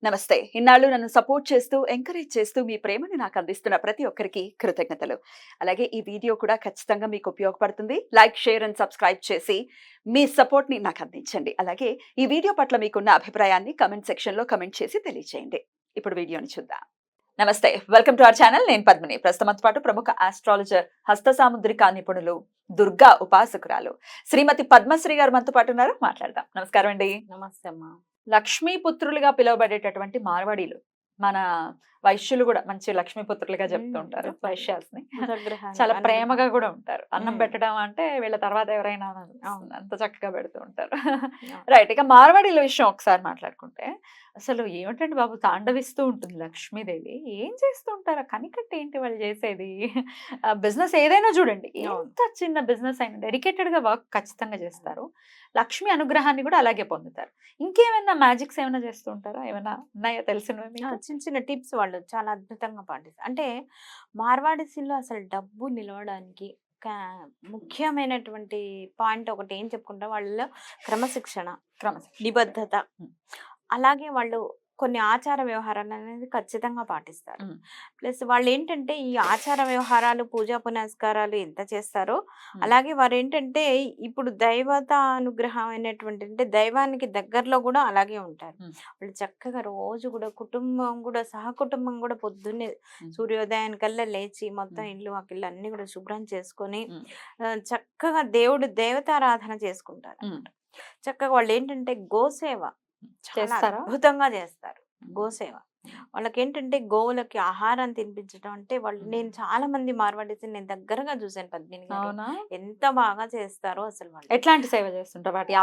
నమస్తే. ఇన్నాళ్ళు నన్ను సపోర్ట్ చేస్తూ, ఎంకరేజ్ చేస్తూ మీ ప్రేమని నాకు అందిస్తున్న ప్రతి ఒక్కరికి కృతజ్ఞతలు. అలాగే ఈ వీడియో కూడా ఖచ్చితంగా మీకు ఉపయోగపడుతుంది. లైక్, షేర్ అండ్ సబ్స్క్రైబ్ చేసి మీ సపోర్ట్‌ని నాకు అందించండి. అలాగే ఈ వీడియో పట్ల మీకున్న అభిప్రాయాన్ని కామెంట్ సెక్షన్‌లో కామెంట్ చేసి తెలియజేయండి. ఇప్పుడు వీడియోని చూద్దాం. నమస్తే. Welcome to our channel. నేను పద్మిని. ప్రస్తుతంతో పాటు ప్రముఖ ఆస్ట్రాలజర్, హస్త సాముద్రిక నిపుణులు, దుర్గా ఉపాసకురాలు శ్రీమతి పద్మశ్రీ గారు మనతో పాటు ఉన్నారు. మాట్లాడదాం. నమస్కారం అండి. నమస్తే అమ్మా. లక్ష్మీపుత్రులుగా పిలువబడేటటువంటి మార్వాడీలు మన వైశ్యులు కూడా మంచి లక్ష్మీపుత్రులుగా చెప్తూ ఉంటారు వైశ్యాస్ని. చాలా ప్రేమగా కూడా ఉంటారు. అన్నం పెట్టడం అంటే వీళ్ళ తర్వాత ఎవరైనా అంత చక్కగా పెడుతూ ఉంటారు. రైట్. ఇక మార్వాడీల విషయం ఒకసారి మాట్లాడుకుంటే అసలు ఏమిటండి బాబు, తాండవిస్తూ ఉంటుంది లక్ష్మీదేవి. ఏం చేస్తూ ఉంటారు? కనికట్టి ఏంటి వాళ్ళు చేసేది? బిజినెస్ ఏదైనా చూడండి, ఎంత చిన్న బిజినెస్ అయినా డెడికేటెడ్ గా వర్క్ ఖచ్చితంగా చేస్తారు. లక్ష్మి అనుగ్రహాన్ని కూడా అలాగే పొందుతారు. ఇంకేమైనా మ్యాజిక్స్ ఏమైనా చేస్తూ ఉంటారా? ఏమైనా ఉన్నాయా తెలిసినవి? చిన్న చిన్న టిప్స్ వాళ్ళు చాలా అద్భుతంగా పాటిస్తారు. అంటే మార్వాడీస్‌లో అసలు డబ్బు నిలవడానికి ముఖ్యమైనటువంటి పాయింట్ ఒకటి ఏం చెప్పుకుంటాం, వాళ్ళలో క్రమశిక్షణ, నిబద్ధత. అలాగే వాళ్ళు కొన్ని ఆచార వ్యవహారాలు అనేది ఖచ్చితంగా పాటిస్తారు. ప్లస్ వాళ్ళు ఏంటంటే ఈ ఆచార వ్యవహారాలు, పూజా పునస్కారాలు ఎంత చేస్తారో అలాగే వారు ఏంటంటే ఇప్పుడు దైవత అనుగ్రహం అయినటువంటి అంటే దైవానికి దగ్గరలో కూడా అలాగే ఉంటారు. వాళ్ళు చక్కగా రోజు కూడా కుటుంబం కూడా సహకుటుంబం కూడా పొద్దున్నే సూర్యోదయానికల్లా లేచి మొత్తం ఇల్లు వాకిళ్ళు అన్ని కూడా శుభ్రం చేసుకొని చక్కగా దేవతారాధన చేసుకుంటారు. చక్కగా వాళ్ళు ఏంటంటే గోసేవ చాలా అద్భుతంగా చేస్తారు. గోసేవ వాళ్ళకి ఏంటంటే గోవులకి ఆహారం తినిపించడం అంటే వాళ్ళు, నేను చాలా మంది మార్వాడీస్ నేను దగ్గరగా చూసాను పద్మిని గారు, ఎంత బాగా చేస్తారో అసలు. వాళ్ళు ఎట్లాంటి సేవ చేస్తుంటారు? వాటి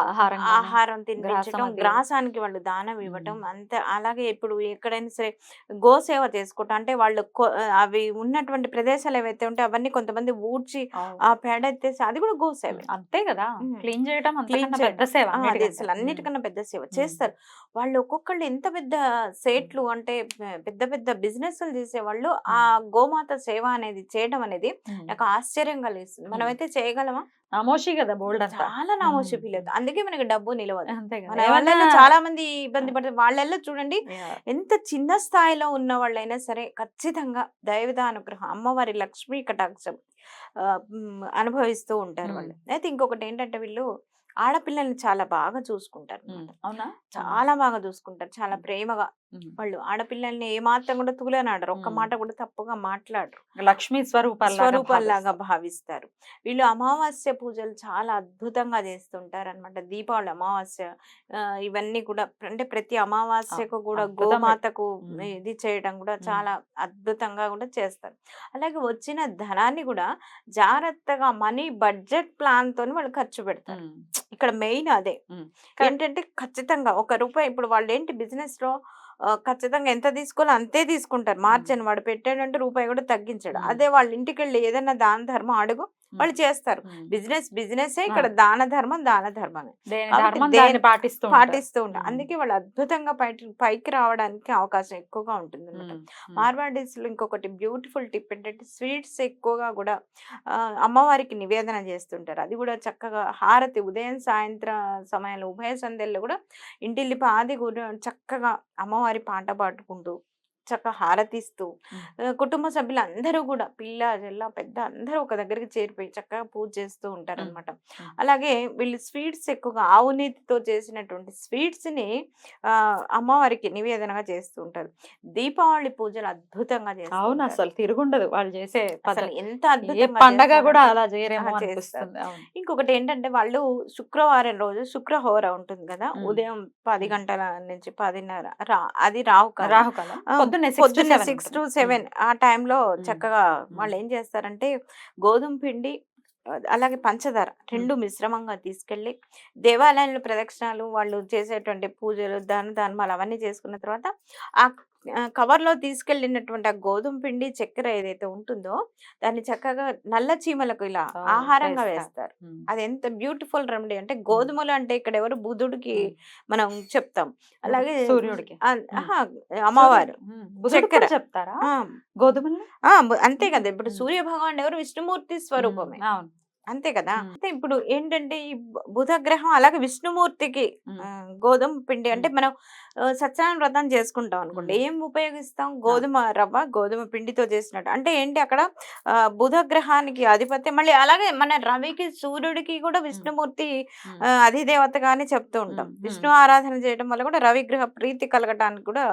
ఆహారం తినిపించడం, గ్రాసానికి వాళ్ళు దానం ఇవ్వటం అంత. అలాగే ఇప్పుడు ఎక్కడైనా సరే గోసేవ చేసుకోవటం అంటే వాళ్ళు అవి ఉన్నటువంటి ప్రదేశాలు ఏవైతే ఉంటే అవన్నీ కొంతమంది ఊడ్చి ఆ పేడ ఎత్తేసి అది కూడా గోసేవ. అంతే కదా, క్లీన్ చేయడం పెద్ద సేవ. అసలు అన్నిటికన్నా పెద్ద సేవ చేస్తారు వాళ్ళు. ఒక్కొక్కళ్ళు ఎంత పెద్ద సేట్లు అంటే పెద్ద పెద్ద బిజినెస్ చేసేవాళ్ళు ఆ గోమాత సేవ అనేది చేయడం అనేది నాకు ఆశ్చర్యం కలిగిస్తుంది. మనమైతే చేయగలమా? నామోషి కదా, బోల్డ్ చాలా నామోషి ఫీల్ అవుతుంది. అందుకే మనకి డబ్బు నిలవదు. మన వాళ్ళలో చాలా మంది ఇబ్బంది పడుతుంది. వాళ్ళల్లో చూడండి ఎంత చిన్న స్థాయిలో ఉన్న వాళ్ళైనా సరే ఖచ్చితంగా దైవత అనుగ్రహం, అమ్మవారి లక్ష్మీ కటాక్షం అనుభవిస్తూ ఉంటారు వాళ్ళు. అయితే ఇంకొకటి ఏంటంటే వీళ్ళు ఆడపిల్లల్ని చాలా బాగా చూసుకుంటారు. అవునా? చాలా బాగా చూసుకుంటారు, చాలా ప్రేమగా. వాళ్ళు ఆడపిల్లల్ని ఏమాత్రం కూడా తూలనాడరు, ఒక్క మాట కూడా తప్పుగా మాట్లాడరు. లక్ష్మీ స్వరూపాల్లాగా భావిస్తారు. వీళ్ళు అమావాస్య పూజలు చాలా అద్భుతంగా చేస్తుంటారు అనమాట. దీపావళి, అమావాస్య ఇవన్నీ కూడా అంటే ప్రతి అమావాస్యకు కూడా గోమాతకు ఇది చేయడం కూడా చాలా అద్భుతంగా కూడా చేస్తారు. అలాగే వచ్చిన ధనాన్ని కూడా జాగ్రత్తగా మనీ బడ్జెట్ ప్లాన్ తోని వాళ్ళు ఖర్చు పెడతారు. ఇక్కడ మెయిన్ అదే ఏంటంటే ఖచ్చితంగా ₹1 ఇప్పుడు వాళ్ళు ఏంటి బిజినెస్ లో ఖచ్చితంగా ఎంత తీసుకోవాలో అంతే తీసుకుంటారు. మార్చని వాడు పెట్టాడంటే రూపాయి కూడా తగ్గించాడు. అదే వాళ్ళ ఇంటికి వెళ్ళి ఏదైనా దాన ధర్మం అడుగు, వాళ్ళు చేస్తారు. బిజినెస్ ఇక్కడ దాన ధర్మమే పాటిస్తూ ఉంటారు. అందుకే వాళ్ళు అద్భుతంగా పైకి రావడానికి అవకాశం ఎక్కువగా ఉంటుంది అనమాట. మార్వాడీస్ లో ఇంకొకటి బ్యూటిఫుల్ టిప్ ఏంటంటే స్వీట్స్ ఎక్కువగా కూడా అమ్మవారికి నివేదన చేస్తుంటారు. అది కూడా చక్కగా హారతి ఉదయం సాయంత్రం సమయంలో ఉభయ సంధ్యల్లో కూడా ఇంటిల్లి పాది కూడా చక్కగా అమ్మవారి పాట పాడుకుంటూ చక్కగా హారతిస్తూ కుటుంబ సభ్యులు అందరూ కూడా పిల్ల జల్ల పెద్ద అందరూ ఒక దగ్గరికి చేరిపోయి చక్కగా పూజ చేస్తూ ఉంటారు అనమాట. అలాగే వీళ్ళు స్వీట్స్ ఎక్కువగా ఆవు నేతితో చేసినటువంటి స్వీట్స్ ని అమ్మవారికి నివేదనగా చేస్తూ ఉంటారు. దీపావళి పూజలు అద్భుతంగా చేస్తారు. అవును, అసలు తిరుగుండదు వాళ్ళు చేసే ఎంత అద్భుతంగా పండగ కూడా అలా చేస్తారు. ఇంకొకటి ఏంటంటే వాళ్ళు శుక్రవారం రోజు శుక్రహోర ఉంటుంది కదా, ఉదయం 10 గంటల నుంచి 10:30 అది రాహుకాలం. పొద్దున్న 6 to 7 ఆ టైంలో చక్కగా వాళ్ళు ఏం చేస్తారంటే గోధుమ పిండి అలాగే పంచదార 2 మిశ్రమంగా తీసుకెళ్ళి దేవాలయంలో ప్రదక్షిణాలు వాళ్ళు చేసేటువంటి పూజలు దాన ధర్మాలు అవన్నీ చేసుకున్న తర్వాత ఆ కవర్లో తీసుకెళ్ళినటువంటి ఆ గోధుమ పిండి చక్కెర ఏదైతే ఉంటుందో దాన్ని చక్కగా నల్ల చీమలకు ఇలా ఆహారంగా వేస్తారు. అది ఎంత బ్యూటిఫుల్ రెమెడీ అంటే గోధుమలు అంటే ఇక్కడ ఎవరు బుధుడికి మనం చెప్తాం, అలాగే సూర్యుడికి అమ్మవారు చక్కెర చెప్తారా గోధుమలు? అంతే కదా. ఇప్పుడు సూర్య భగవాన్ ఎవరు? విష్ణుమూర్తి స్వరూపమే. అంతే కదా. ఉమ్. అయితే ఇప్పుడు ఏంటంటే ఈ బుధ గ్రహం అలాగే విష్ణుమూర్తికి ఉమ్. గోధుమ పిండి అంటే ఉమ్. మనం సత్యనారాయణ వ్రతం చేసుకుంటాం అనుకోండి, ఉమ్. ఏం ఉపయోగిస్తాం? గోధుమ రవ్వ, గోధుమ పిండితో చేసినట్టు. అంటే ఏంటి అక్కడ బుధ గ్రహానికి అధిపతి, మళ్ళీ అలాగే మన రవికి సూర్యుడికి కూడా విష్ణుమూర్తి ఉమ్. అధిదేవతగానే చెప్తూ ఉంటాం. ఉమ్. విష్ణు ఆరాధన చేయడం వల్ల కూడా రవిగ్రహ ప్రీతి కలగటానికి కూడా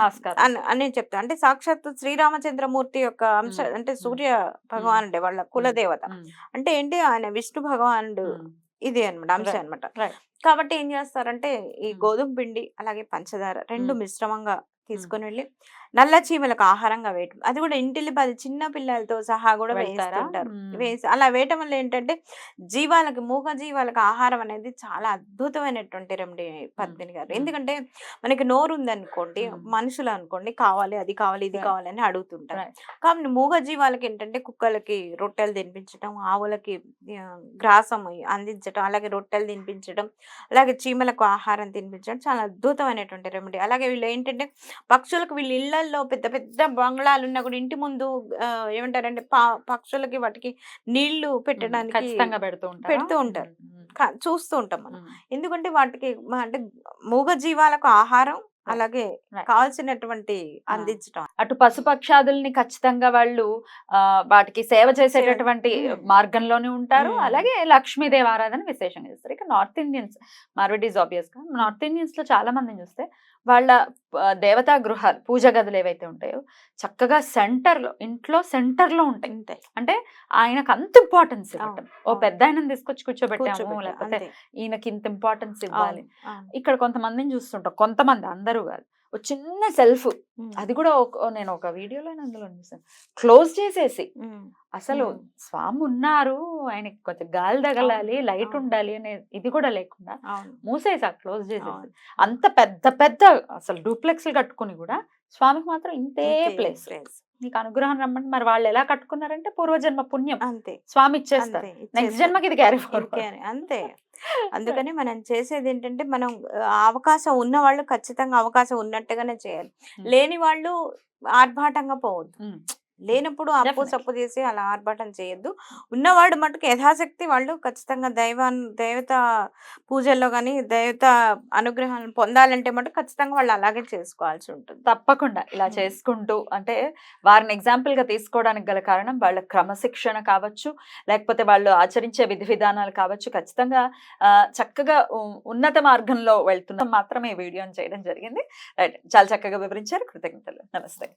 ఆస్కారం. అని చెప్తాం. అంటే సాక్షాత్తు శ్రీరామచంద్రమూర్తి యొక్క అంశ, ఉమ్. అంటే ఉమ్. సూర్య భగవానుడే వాళ్ళ కులదేవత. ఉమ్. అంటే ఏంటి, ఆయన విష్ణు భగవానుడు ఉమ్. ఇది అనమాట, అంశం రైట్. అనమాట. రైట్. కాబట్టి ఏం చేస్తారంటే ఈ ఉమ్. గోధుమ పిండి అలాగే పంచదార రెండు ఉమ్. మిశ్రమంగా తీసుకొని వెళ్ళి నల్ల చీమలకు ఆహారంగా వేయటం. అది కూడా ఇంటిల్లిపాది చిన్న పిల్లలతో సహా కూడా వెళ్తారా? వేస్తుంటారు. ఉమ్. వేసి అలా వేయటం వల్ల ఏంటంటే జీవాలకి, మూగ జీవాలకు ఆహారం అనేది చాలా అద్భుతమైనటువంటి రెమెడీ పద్మిని గారు. ఉమ్. ఎందుకంటే మనకి నోరు ఉందనుకోండి, ఉమ్. మనుషులు అనుకోండి, కావాలి అది కావాలి ఇది Right. కావాలి అని అడుగుతుంటారు. Right. కాబట్టి మూగ జీవాలకి ఏంటంటే కుక్కలకి రొట్టెలు తినిపించడం, ఆవులకి గ్రాసం అందించడం, అలాగే రొట్టెలు తినిపించడం, అలాగే చీమలకు ఆహారం తినిపించడం చాలా అద్భుతమైనటువంటి రెమెడీ. అలాగే వీళ్ళు ఏంటంటే పక్షులకు, వీళ్ళ ఇళ్లల్లో పెద్ద పెద్ద బంగ్లాలు ఉన్నా కూడా ఇంటి ముందు ఏమంటారంటే పక్షులకి వాటికి నీళ్లు పెట్టడానికి ఖచ్చితంగా పెడుతూ పెడుతూ ఉంటారు. చూస్తూ ఉంటాం మనం. ఉమ్. ఎందుకంటే వాటికి అంటే మూగ జీవాలకు ఆహారం అలాగే Right. కావాల్సినటువంటి అందించడం. అటు పశుపక్షాదుల్ని ఖచ్చితంగా వాళ్ళు వాటికి సేవ చేసేటటువంటి ఉమ్. మార్గంలోనే ఉంటారు. ఉమ్. అలాగే లక్ష్మీదేవి ఆరాధన విశేషంగా చేస్తారు. ఇక నార్త్ ఇండియన్స్, మార్వడీస్ ఆబ్వియస్ గా నార్త్ ఇండియన్స్ లో చాలా మందిని చూస్తే వాళ్ళ దేవతా గృహాలు, పూజ గదులు ఏవైతే ఉంటాయో చక్కగా సెంటర్ లో, ఇంట్లో సెంటర్ లో ఉంటాయి. ఉంటాయి. అంటే ఆయనకు అంత ఇంపార్టెన్స్ ఇవ్వటం. ఓ అవును. పెద్ద ఆయనని తీసుకొచ్చి కూర్చోబెట్టాము, కూర్చోబెట్టాలి. లేకపోతే అంతే. ఈయనకి ఇంత ఇంపార్టెన్స్ ఇవ్వాలి. అవును. అవును. ఇక్కడ కొంతమందిని చూస్తుంటాం, కొంతమంది, అందరూ కాదు, ఒక చిన్న సెల్ఫ్, ఉమ్. అది కూడా నేను ఒక వీడియోలో అందులో చూసాను, క్లోజ్ చేసేసి ఉమ్. అసలు ఉమ్. స్వామి ఉన్నారు, ఆయనకి కొంచెం గాలి తగలాలి, అవును. లైట్ అవును. ఉండాలి అనే ఇది కూడా లేకుండా అవును. మూసేసా, క్లోజ్ చేసేసి. అవును. అంత పెద్ద పెద్ద అసలు డూప్లెక్స్లు కట్టుకుని కూడా స్వామికి మాత్రం ఇంతే అంతే ప్లేస్. place. నీకు అనుగ్రహం రమ్మంటే మరి వాళ్ళు ఎలా కట్టుకున్నారంటే పూర్వజన్మ పుణ్యం, అంతే. స్వామి ఇచ్చేస్తారు. అంతే. నెక్స్ట్ ఇచ్చేస్తారు. జన్మకి ఇది క్యారీ అంతే. అందుకని మనం చేసేది ఏంటంటే, మనం అవకాశం ఉన్న వాళ్ళు ఖచ్చితంగా అవకాశం ఉన్నట్టుగానే చేయాలి. లేని వాళ్ళు ఆర్భాటంగా పోవద్దు. లేనప్పుడు అప్పు Definitely. సప్పు చేసి అలా ఆర్భాటం చేయొద్దు. ఉన్నవాడు మటుకు యథాశక్తి వాళ్ళు ఖచ్చితంగా దేవత పూజల్లో కానీ దేవత అనుగ్రహాలను పొందాలంటే మటుకు ఖచ్చితంగా వాళ్ళు అలాగే చేసుకోవాల్సి ఉంటుంది. తప్పకుండా ఇలా చేసుకుంటూ, అంటే వారిని ఎగ్జాంపుల్ గా తీసుకోవడానికి గల కారణం వాళ్ళ క్రమశిక్షణ కావచ్చు, లేకపోతే వాళ్ళు ఆచరించే విధి విధానాలు కావచ్చు, ఖచ్చితంగా చక్కగా ఉన్నత మార్గంలో వెళ్తున్న మాత్రమే ఈ వీడియోని చేయడం జరిగింది. రైట్, చాలా చక్కగా వివరించారు. కృతజ్ఞతలు. నమస్తే.